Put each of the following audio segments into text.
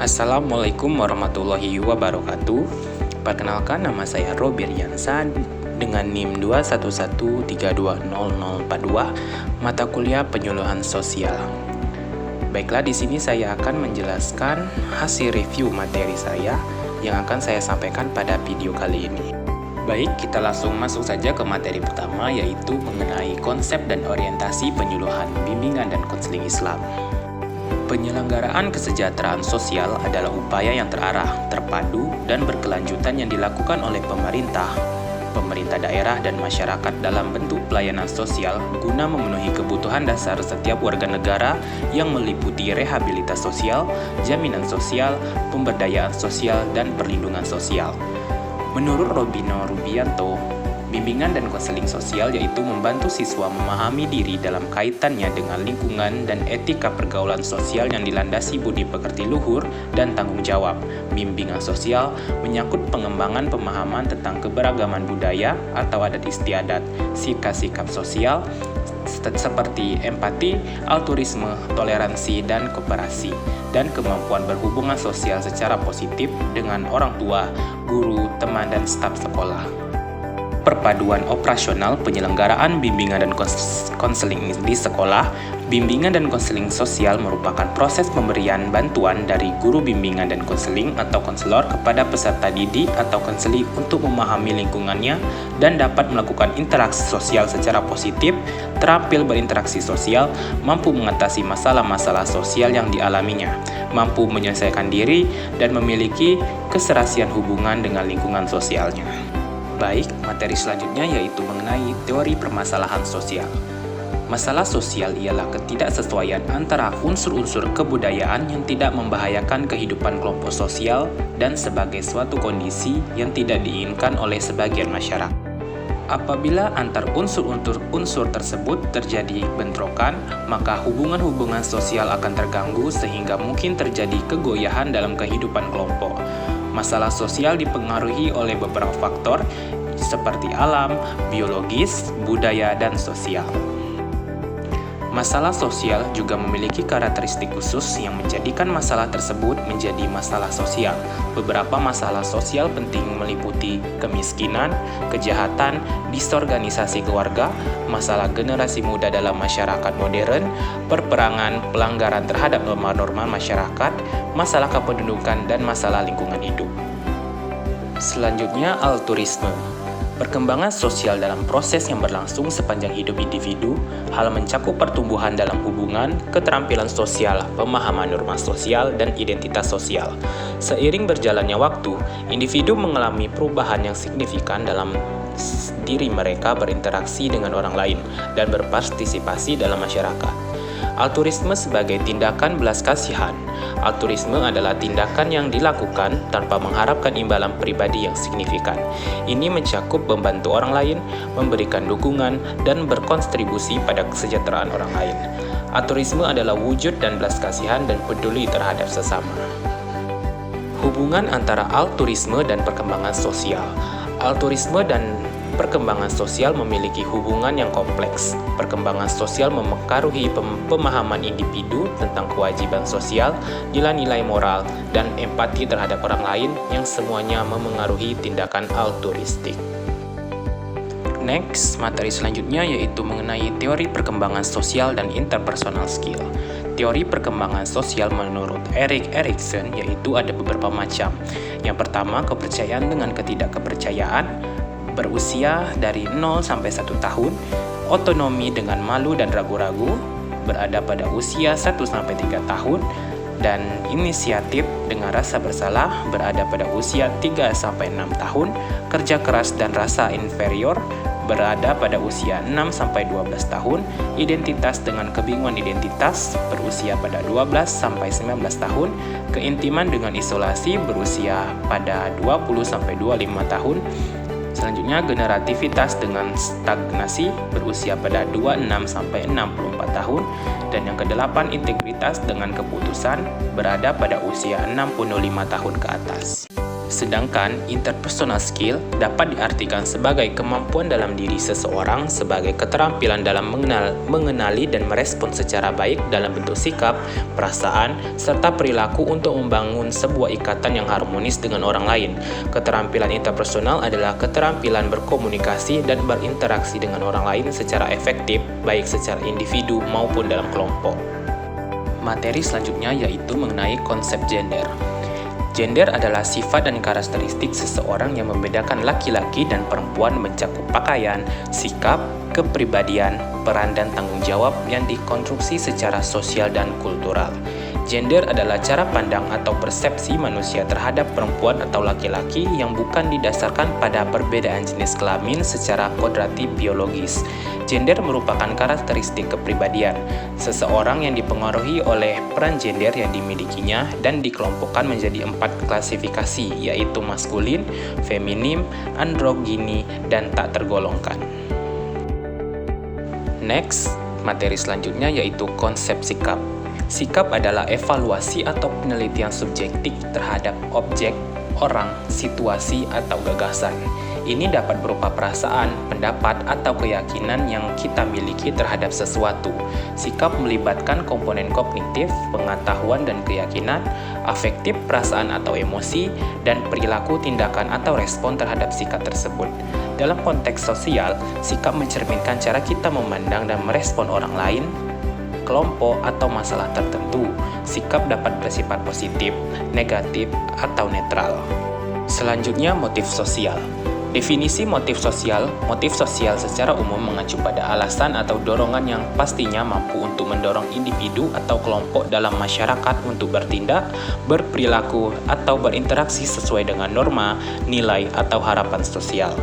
Assalamualaikum warahmatullahi wabarakatuh. Perkenalkan, nama saya Robi Riansa dengan NIM 211320042, mata kuliah Penyuluhan Sosial. Baiklah, di sini saya akan menjelaskan hasil review materi saya yang akan saya sampaikan pada video kali ini. Baik, kita langsung masuk saja ke materi pertama, yaitu mengenai konsep dan orientasi penyuluhan, bimbingan, dan konseling Islam. Penyelenggaraan kesejahteraan sosial adalah upaya yang terarah, terpadu, dan berkelanjutan yang dilakukan oleh pemerintah daerah, dan masyarakat dalam bentuk pelayanan sosial guna memenuhi kebutuhan dasar setiap warga negara yang meliputi rehabilitas sosial, jaminan sosial, pemberdayaan sosial, dan perlindungan sosial. Menurut Robino Rubianto, bimbingan dan konseling sosial yaitu membantu siswa memahami diri dalam kaitannya dengan lingkungan dan etika pergaulan sosial yang dilandasi budi pekerti luhur dan tanggung jawab. Bimbingan sosial menyangkut pengembangan pemahaman tentang keberagaman budaya atau adat istiadat, sikap-sikap sosial seperti empati, altruisme, toleransi, dan kooperasi, dan kemampuan berhubungan sosial secara positif dengan orang tua, guru, teman, dan staf sekolah. Perpaduan operasional penyelenggaraan bimbingan dan konseling di sekolah. Bimbingan dan konseling sosial merupakan proses pemberian bantuan dari guru bimbingan dan konseling atau konselor kepada peserta didik atau konseli untuk memahami lingkungannya dan dapat melakukan interaksi sosial secara positif, terampil berinteraksi sosial, mampu mengatasi masalah-masalah sosial yang dialaminya, mampu menyelesaikan diri, dan memiliki keserasian hubungan dengan lingkungan sosialnya. Baik, materi selanjutnya yaitu mengenai teori permasalahan sosial. Masalah sosial ialah ketidaksesuaian antara unsur-unsur kebudayaan yang tidak membahayakan kehidupan kelompok sosial dan sebagai suatu kondisi yang tidak diinginkan oleh sebagian masyarakat. Apabila antar unsur tersebut terjadi bentrokan, maka hubungan-hubungan sosial akan terganggu sehingga mungkin terjadi kegoyahan dalam kehidupan kelompok. Masalah sosial dipengaruhi oleh beberapa faktor seperti alam, biologis, budaya, dan sosial. Masalah sosial juga memiliki karakteristik khusus yang menjadikan masalah tersebut menjadi masalah sosial. Beberapa masalah sosial penting meliputi kemiskinan, kejahatan, disorganisasi keluarga, masalah generasi muda dalam masyarakat modern, perperangan, pelanggaran terhadap norma-norma masyarakat, masalah kependudukan, dan masalah lingkungan hidup. Selanjutnya, altruisme. Perkembangan sosial dalam proses yang berlangsung sepanjang hidup individu, hal mencakup pertumbuhan dalam hubungan, keterampilan sosial, pemahaman norma sosial, dan identitas sosial. Seiring berjalannya waktu, individu mengalami perubahan yang signifikan dalam diri mereka berinteraksi dengan orang lain dan berpartisipasi dalam masyarakat. Altruisme sebagai tindakan belas kasihan. Altruisme adalah tindakan yang dilakukan tanpa mengharapkan imbalan pribadi yang signifikan. Ini mencakup membantu orang lain, memberikan dukungan, dan berkontribusi pada kesejahteraan orang lain. Altruisme adalah wujud dan belas kasihan dan peduli terhadap sesama. Hubungan antara altruisme dan perkembangan sosial. Altruisme dan perkembangan sosial memiliki hubungan yang kompleks. Perkembangan sosial memengaruhi pemahaman individu tentang kewajiban sosial, nilai-nilai moral, dan empati terhadap orang lain yang semuanya memengaruhi tindakan altruistik. Next, materi selanjutnya yaitu mengenai teori perkembangan sosial dan interpersonal skill. Teori perkembangan sosial menurut Erik Erikson yaitu ada beberapa macam. Yang pertama, kepercayaan dengan ketidakkepercayaan, berusia dari 0 sampai 1 tahun, otonomi dengan malu dan ragu-ragu, berada pada usia 1 sampai 3 tahun, dan inisiatif dengan rasa bersalah berada pada usia 3 sampai 6 tahun, kerja keras dan rasa inferior berada pada usia 6 sampai 12 tahun, identitas dengan kebingungan identitas berusia pada 12 sampai 19 tahun, keintiman dengan isolasi berusia pada 20 sampai 25 tahun. Selanjutnya, generativitas dengan stagnasi berusia pada 26 sampai 64 tahun, dan yang kedelapan, integritas dengan keputusan berada pada usia 65 tahun ke atas. Sedangkan interpersonal skill dapat diartikan sebagai kemampuan dalam diri seseorang sebagai keterampilan dalam mengenali dan merespon secara baik dalam bentuk sikap, perasaan, serta perilaku untuk membangun sebuah ikatan yang harmonis dengan orang lain. Keterampilan interpersonal adalah keterampilan berkomunikasi dan berinteraksi dengan orang lain secara efektif, baik secara individu maupun dalam kelompok. Materi selanjutnya yaitu mengenai konsep gender. Gender adalah sifat dan karakteristik seseorang yang membedakan laki-laki dan perempuan mencakup pakaian, sikap, kepribadian, peran dan tanggung jawab yang dikonstruksi secara sosial dan kultural. Gender adalah cara pandang atau persepsi manusia terhadap perempuan atau laki-laki yang bukan didasarkan pada perbedaan jenis kelamin secara kodrati biologis. Gender merupakan karakteristik kepribadian seseorang yang dipengaruhi oleh peran gender yang dimilikinya dan dikelompokkan menjadi 4 klasifikasi, yaitu maskulin, feminim, androgini, dan tak tergolongkan. Next, materi selanjutnya yaitu konsep sikap. Sikap adalah evaluasi atau penelitian subjektif terhadap objek, orang, situasi, atau gagasan. Ini dapat berupa perasaan, pendapat, atau keyakinan yang kita miliki terhadap sesuatu. Sikap melibatkan komponen kognitif, pengetahuan dan keyakinan, afektif, perasaan atau emosi, dan perilaku, tindakan, atau respon terhadap sikap tersebut. Dalam konteks sosial, sikap mencerminkan cara kita memandang dan merespon orang lain, kelompok, atau masalah tertentu. Sikap dapat bersifat positif, negatif, atau netral. Selanjutnya, motif sosial. Definisi motif sosial secara umum mengacu pada alasan atau dorongan yang pastinya mampu untuk mendorong individu atau kelompok dalam masyarakat untuk bertindak, berperilaku, atau berinteraksi sesuai dengan norma, nilai, atau harapan sosial.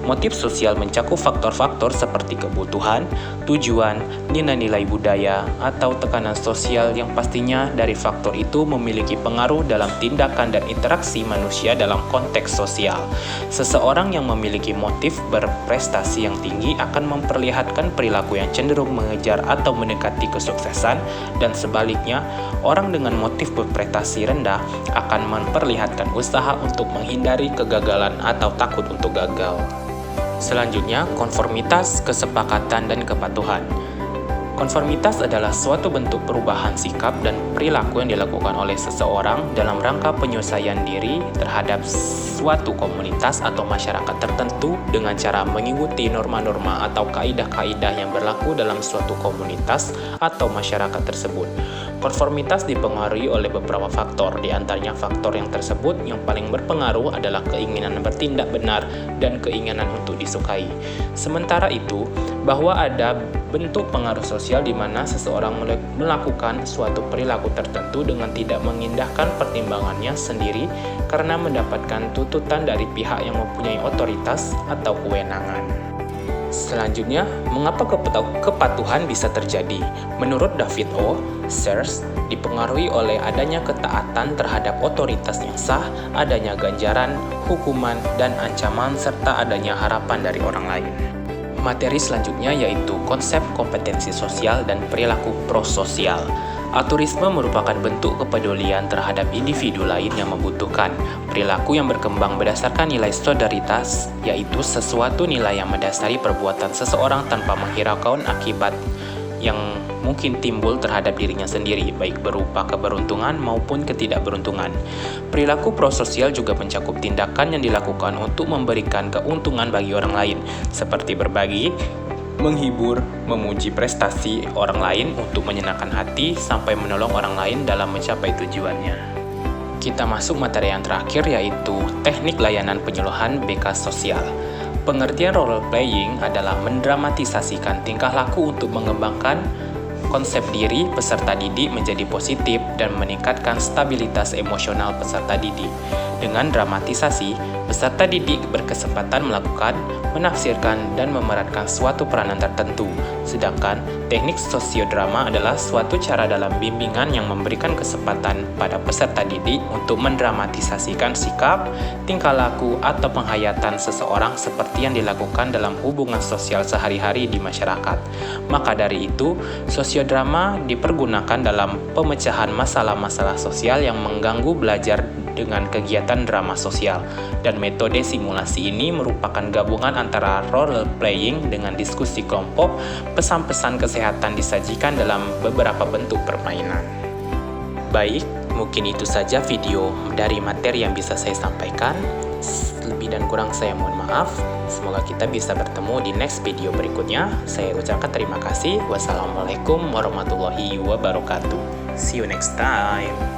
Motif sosial mencakup faktor-faktor seperti kebutuhan, tujuan, nilai-nilai budaya, atau tekanan sosial yang pastinya dari faktor itu memiliki pengaruh dalam tindakan dan interaksi manusia dalam konteks sosial. Seseorang yang memiliki motif berprestasi yang tinggi akan memperlihatkan perilaku yang cenderung mengejar atau mendekati kesuksesan, dan sebaliknya, orang dengan motif berprestasi rendah akan memperlihatkan usaha untuk menghindari kegagalan atau takut untuk gagal. Selanjutnya, konformitas, kesepakatan, dan kepatuhan. Konformitas adalah suatu bentuk perubahan sikap dan perilaku yang dilakukan oleh seseorang dalam rangka penyelesaian diri terhadap suatu komunitas atau masyarakat tertentu dengan cara mengikuti norma-norma atau kaidah-kaidah yang berlaku dalam suatu komunitas atau masyarakat tersebut. Konformitas dipengaruhi oleh beberapa faktor, di antaranya faktor yang tersebut yang paling berpengaruh adalah keinginan bertindak benar dan keinginan untuk disukai. Sementara itu, bahwa ada bentuk pengaruh sosial di mana seseorang melakukan suatu perilaku tertentu dengan tidak mengindahkan pertimbangannya sendiri karena mendapatkan tuntutan dari pihak yang mempunyai otoritas atau kewenangan. Selanjutnya, mengapa kepatuhan bisa terjadi? Menurut David O. Sears, dipengaruhi oleh adanya ketaatan terhadap otoritas yang sah, adanya ganjaran, hukuman, dan ancaman, serta adanya harapan dari orang lain. Materi selanjutnya yaitu konsep kompetensi sosial dan perilaku prososial. Altruisme merupakan bentuk kepedulian terhadap individu lain yang membutuhkan. Perilaku yang berkembang berdasarkan nilai solidaritas, yaitu sesuatu nilai yang mendasari perbuatan seseorang tanpa menghiraukan akibat yang mungkin timbul terhadap dirinya sendiri, baik berupa keberuntungan maupun ketidakberuntungan. Perilaku prososial juga mencakup tindakan yang dilakukan untuk memberikan keuntungan bagi orang lain, seperti berbagi, menghibur, memuji prestasi orang lain untuk menyenangkan hati, sampai menolong orang lain dalam mencapai tujuannya. Kita masuk materi yang terakhir, yaitu teknik layanan penyuluhan BK sosial. Pengertian role playing adalah mendramatisasikan tingkah laku untuk mengembangkan konsep diri peserta didik menjadi positif dan meningkatkan stabilitas emosional peserta didik. Dengan dramatisasi, peserta didik berkesempatan melakukan, menafsirkan, dan memerankan suatu peranan tertentu. Sedangkan teknik sosiodrama adalah suatu cara dalam bimbingan yang memberikan kesempatan pada peserta didik untuk mendramatisasikan sikap, tingkah laku, atau penghayatan seseorang seperti yang dilakukan dalam hubungan sosial sehari-hari di masyarakat. Maka dari itu, sosiodrama dipergunakan dalam pemecahan masalah-masalah sosial yang mengganggu belajar dengan kegiatan drama sosial. Dan metode simulasi ini merupakan gabungan antara role playing dengan diskusi kelompok. Pesan-pesan kesehatan disajikan dalam beberapa bentuk permainan. Baik, mungkin itu saja video dari materi yang bisa saya sampaikan. Lebih dan kurang saya mohon maaf. Semoga kita bisa bertemu di next video berikutnya. Saya ucapkan terima kasih. Wassalamualaikum warahmatullahi wabarakatuh. See you next time.